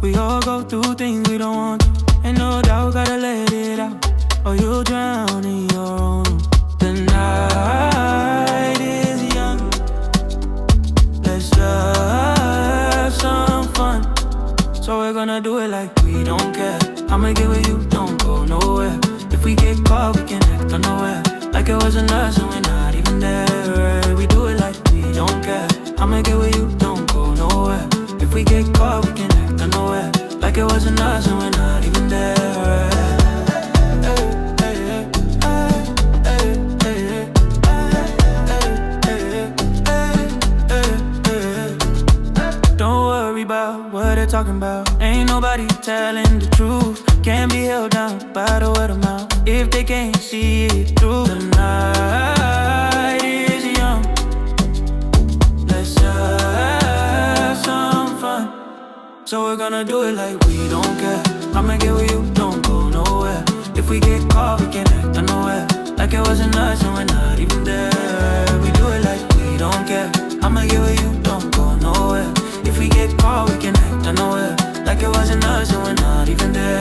we all go through things we don't want to. Ain't no doubt, gotta let it out, or you'll drown in your own. The night is young, let's have some fun. So we're gonna do it like we don't care. I'ma get with you, don't go nowhere. If we get caught, we can act unaware, like it wasn't us and we're not even there. We do it like we don't care. I'ma get with you, don't go nowhere. If we get caught, we can act unaware, like it wasn't us and we're not even there. Don't worry about what they're talking about. Ain't nobody telling the truth. Can't be held down by the word of mouth if they can't see it through. The night is young, let's have some fun. So we're gonna do it like we don't care. I'ma get with you, don't go nowhere. If we get caught, we can act unaware, like it wasn't us and we're not even there. We do it like we don't care. I'ma get with you, don't go nowhere. If we get caught, we can act unaware, like it wasn't us and we're not even there.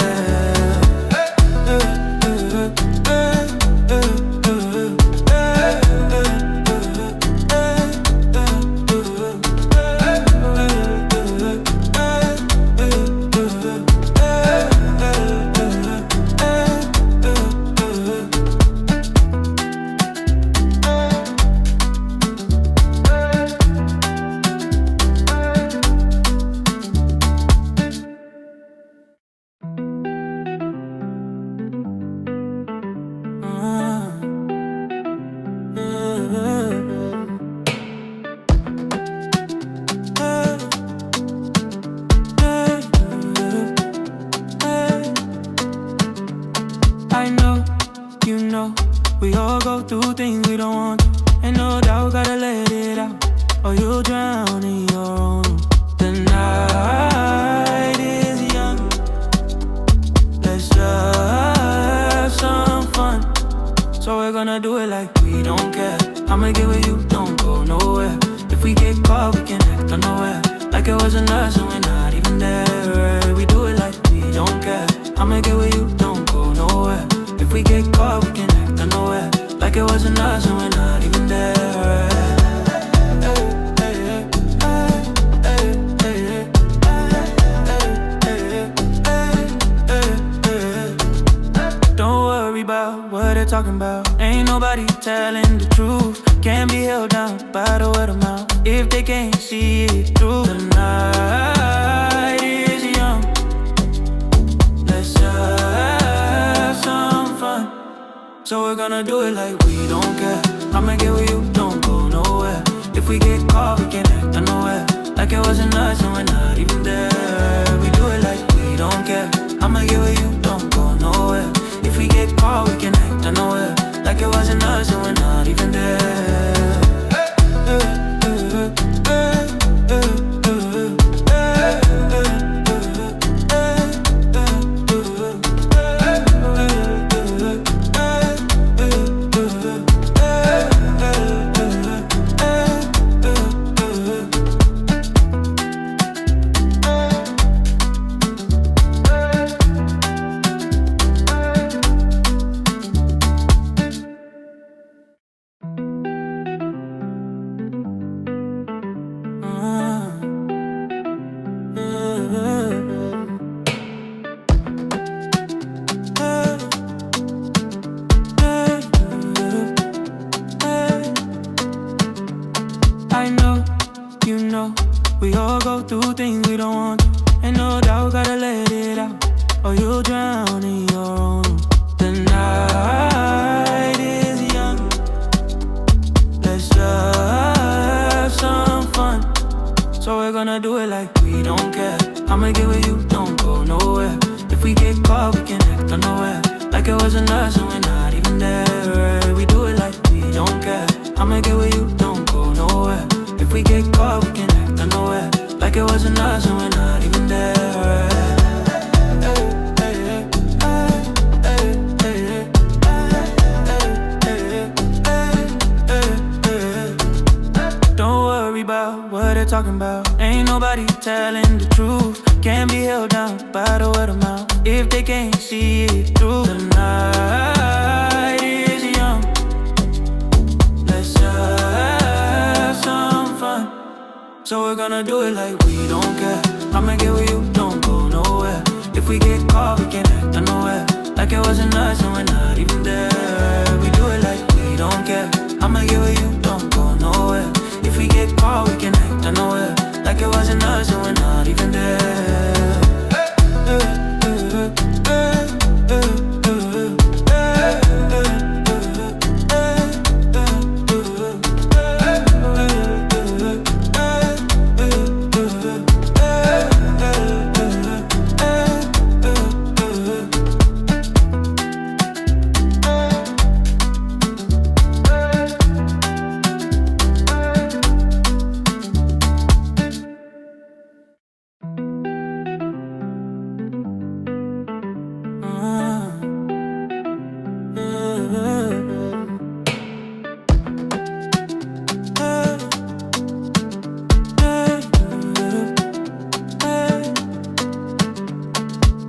I know, you know, we all go through things we don't want to. Ain't no doubt, gotta let it out, or you'll drown in your own. The night is young, let's have some fun. So we're gonna do it like we don't care. I'ma get with you, don't go nowhere. If we get caught, we can act unaware, like it wasn't us and we're not even there. We do it like we don't care. I'ma get with you, don't go nowhere. If we get caught, we can act unaware, like it wasn't us and we're not even there. Don't worry about what they're talking about. Ain't nobody telling the truth. Can't be held down by the word of mouth if they can't see it through. The night is young, let's have some fun. So we're gonna do it like we don't care. I'ma get with you, don't go nowhere. If we get caught, we can act unaware, like it wasn't us and we're not even there. We do it like we don't care. I'ma get with you, don't go nowhere. If we get caught, we can act unaware, like it wasn't us and we're not even there. I know, you know, we all go through things we don't want to. Ain't no doubt, gotta let it out, or you'll drown in your own. The night is young, let's have some fun. So we're gonna do it like we don't care. I'ma get with you, don't go nowhere. If we get caught, we can act unaware, like it wasn't us and we're not even there. We do it like we don't care. I'ma get with you, don't go nowhere. If we get caught, we can act unaware, like it wasn't us and we're not even there. Don't worry worry about what they're talking about. Ain't nobody telling the truth. Can't be held down by the word of mouth. If they can't see it through, the night is young. Let's have some fun. So we're gonna do it like we don't care. I'ma get with you, don't go nowhere. If we get caught, we can act unaware. Like it wasn't us and we're not even there. We do it like we don't care. I'ma get with you, don't go nowhere. If we get caught, we can act unaware. Like it wasn't us and we're not even there.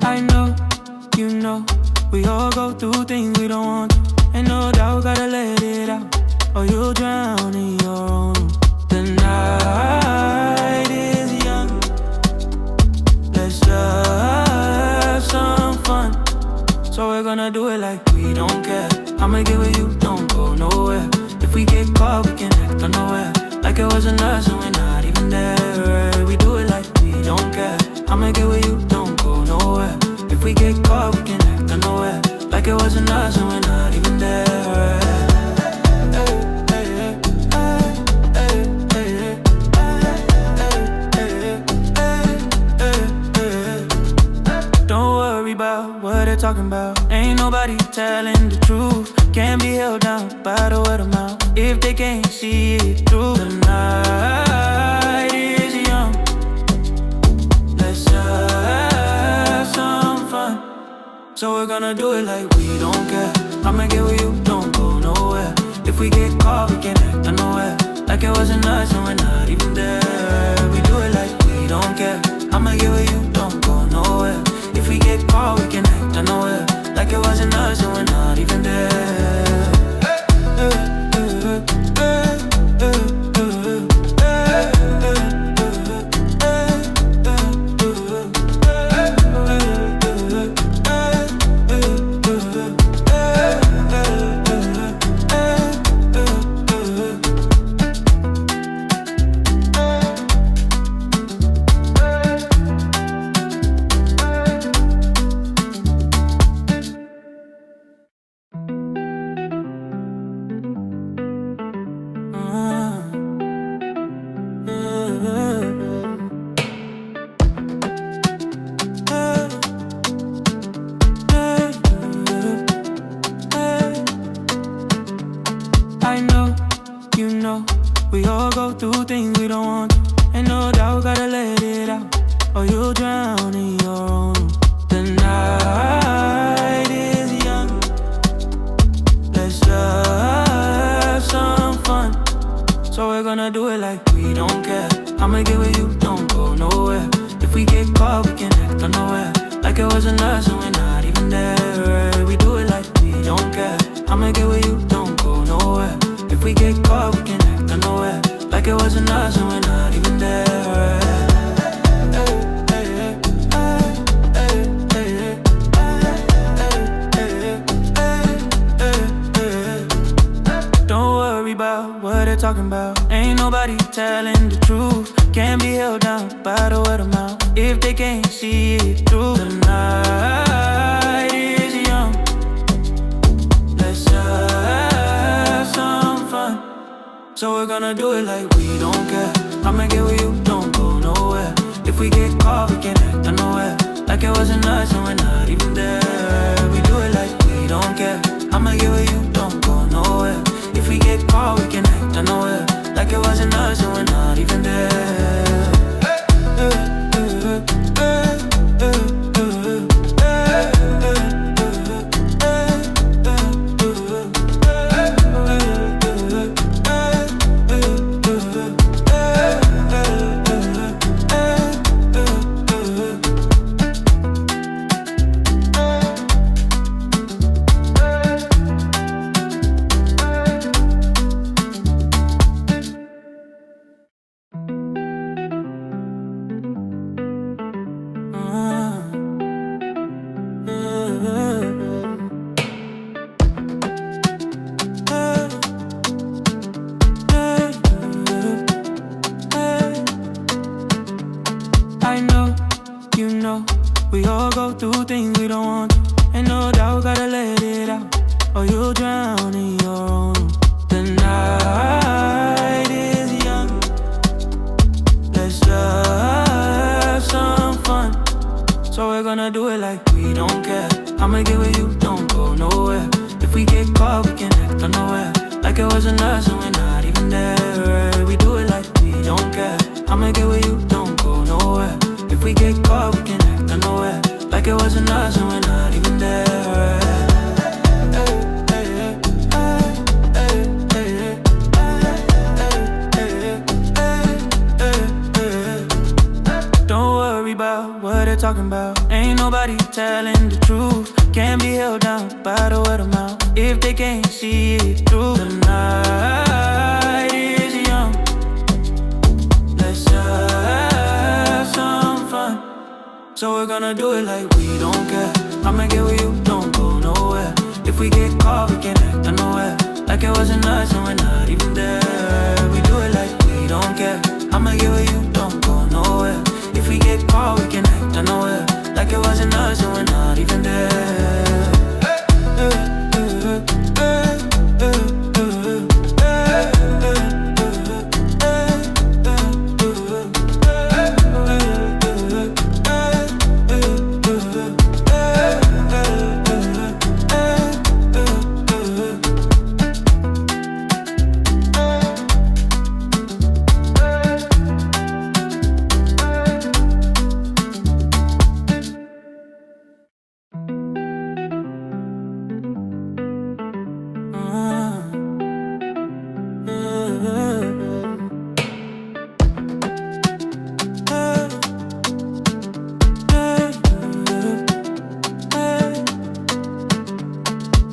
I know, you know, we all go through things we don't want to. And no doubt, gotta let it out, or you'll drown in your own. The night is young. Let's have some fun. So we're gonna do it like we don't care. I'ma get with you, don't go nowhere. If we get caught, we can act unaware. Like it wasn't us and we're not even there. We do it like we don't care. I'ma get with you, don't go nowhere. If we get caught, we can act unaware. Like it wasn't us and we're not even there. Don't worry about what they're talking about. Ain't nobody telling the truth. Can't be held down by the word of mouth. If they can't see it through, the night is young. Let's have some fun. So we're gonna do it like we don't care. I'ma get with you, don't go nowhere. If we get caught, we can act unaware. Like it wasn't us and we're not even there. We do it like we don't care. I'ma get with you, don't go nowhere. If we get caught, we can act unaware. Like it wasn't us and we're not even there. I know, you know, we all go through things we don't want to. And no doubt, gotta let it out, or you'll drown in your own. The night is young. Let's have some fun. So we're gonna do it like we don't care. I'ma get with you, don't go nowhere. If we get caught, we can act unaware. Like it wasn't us and we're not even there. We do it like we don't care. I'ma get with you, don't go nowhere. If we get caught, we can act unaware. Like it wasn't us and we're not even there. Don't worry about what they're talking about. Ain't nobody telling the truth. Can't be held down by the word of mouth. If they can't see it through, the night is young. Let's have some fun. So we're gonna do it like we don't care. I'ma get with you, don't go nowhere. If we get caught, we can act unaware. Like it wasn't us and we're not even there. We do it like we don't care. I'ma get with you, don't go nowhere. If we get caught, we can act unaware. Like it wasn't us and we're not even there. know, we all go through things we don't want to. Ain't no doubt, gotta let it out, or you'll drown in your own. The night is young, let's have some fun. So we're gonna do it like we don't care. I'ma get with you, don't go nowhere. If we get caught, we can act unaware, like it wasn't us and we're not even there. We do it like we don't care. I'ma get with you, don't go nowhere. If we get caught, we can act unaware, like it wasn't us and we're not even there. Don't worry about what they're talking about. Ain't nobody telling the truth. Can't be held down by the word of mouth if they can't see it through. The night is young, let's have some fun. So we're gonna do it like we don't care. I'ma get with you, don't go nowhere. If we get caught, we can act unaware, like it wasn't us and we're not even there. We do it like we don't care. I'ma get with you, don't go nowhere. If we get caught, we can act unaware, like it wasn't us and we're not even there.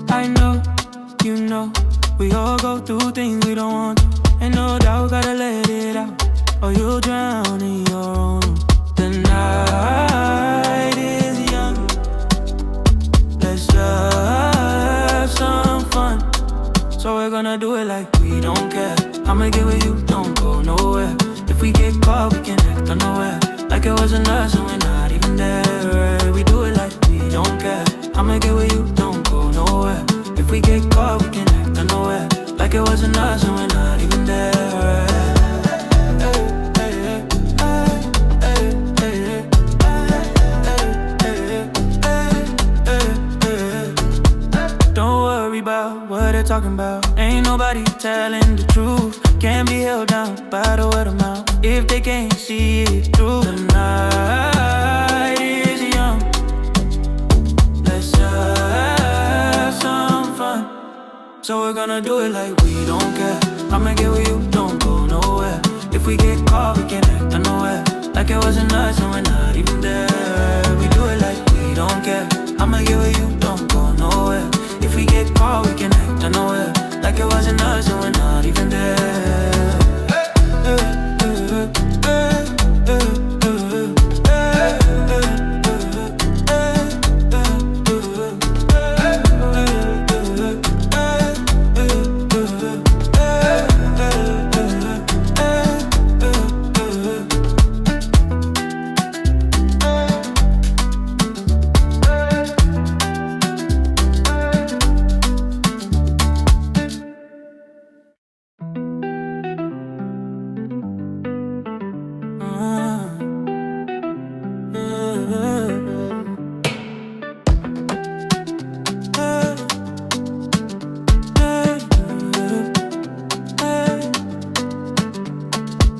I know, you know, we all go through things we don't want to. Ain't no doubt, gotta let it out, or you'll drown in your own. The night is young, let's have some fun. So we're gonna do it like we don't care. I'ma get with you, don't go nowhere. If we get caught, we can act unaware, like it wasn't us and we're not even there. We do it like we don't care. I'ma get with you, don't go nowhere. If we get caught, we can act unaware, like it wasn't us and we're not even there. Don't worry about what they're talking about. Ain't nobody telling the truth. Can't be held down by the word of mouth if they can't see it through. The night is young, let's have some fun. So we're gonna do it like we don't care. I'ma get with you, don't go nowhere. If we get caught, we can act unaware, like it wasn't us and we're not even there. We do it like we don't care. I'ma get with you, don't go nowhere. If we get caught, we can act unaware, like it wasn't us and we're not even there.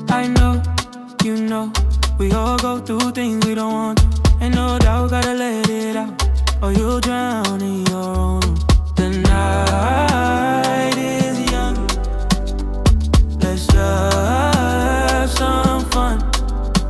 I know, you know, we all go through things we don't want to. Ain't no doubt, gotta let it out, or you'll drown in your own. The night is young, let's have some fun.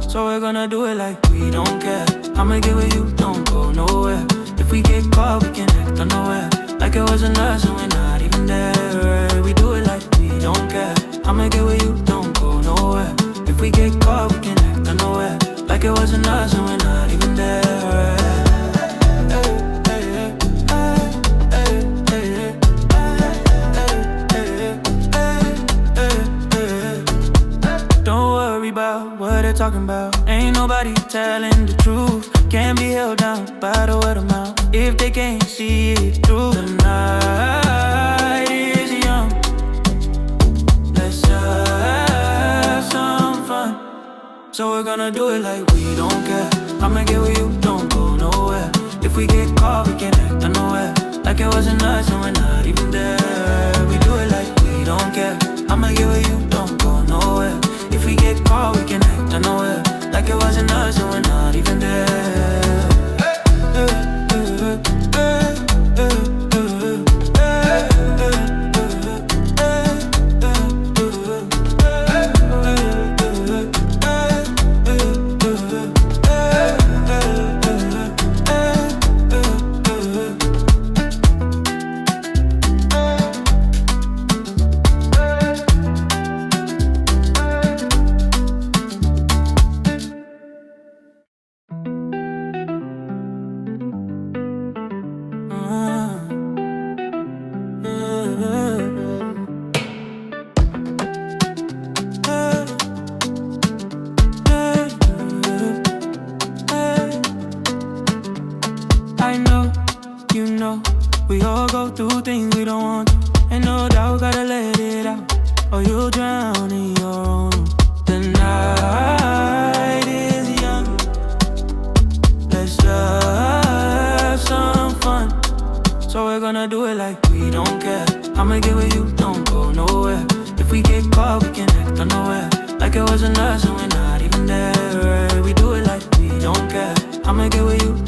So we're gonna do it like we don't care. I'ma get with you, don't go nowhere. If we get caught, we can act unaware, like it wasn't us and we're not even there. We do it like we don't care. I'ma get with you, don't go nowhere. If we get caught, we can act unaware, like it wasn't us and we're not even there. Don't worry worry about what they're talking about. Ain't nobody telling the truth. Can't be held down by the word of mouth. If they can't see it through, the night is young. Let's have some fun. So we're gonna do it like we don't care. I'ma get with you, don't go nowhere. If we get caught, we can act unaware. Like it wasn't us and we're not even there. We do it like we don't care. I'ma get with you, don't go nowhere. If we get caught, we can act unaware. Like it wasn't us and we're not even there. I know, you know, we all go through things we don't want to. And no doubt, gotta let it out, or you'll drown in your own. The night is young. Let's have some fun. So we're gonna do it like we don't care. I'ma get with you, don't go nowhere. If we get caught, we can act unaware. Like it wasn't us and we're not even there. We do it like we don't care. I'ma get with you.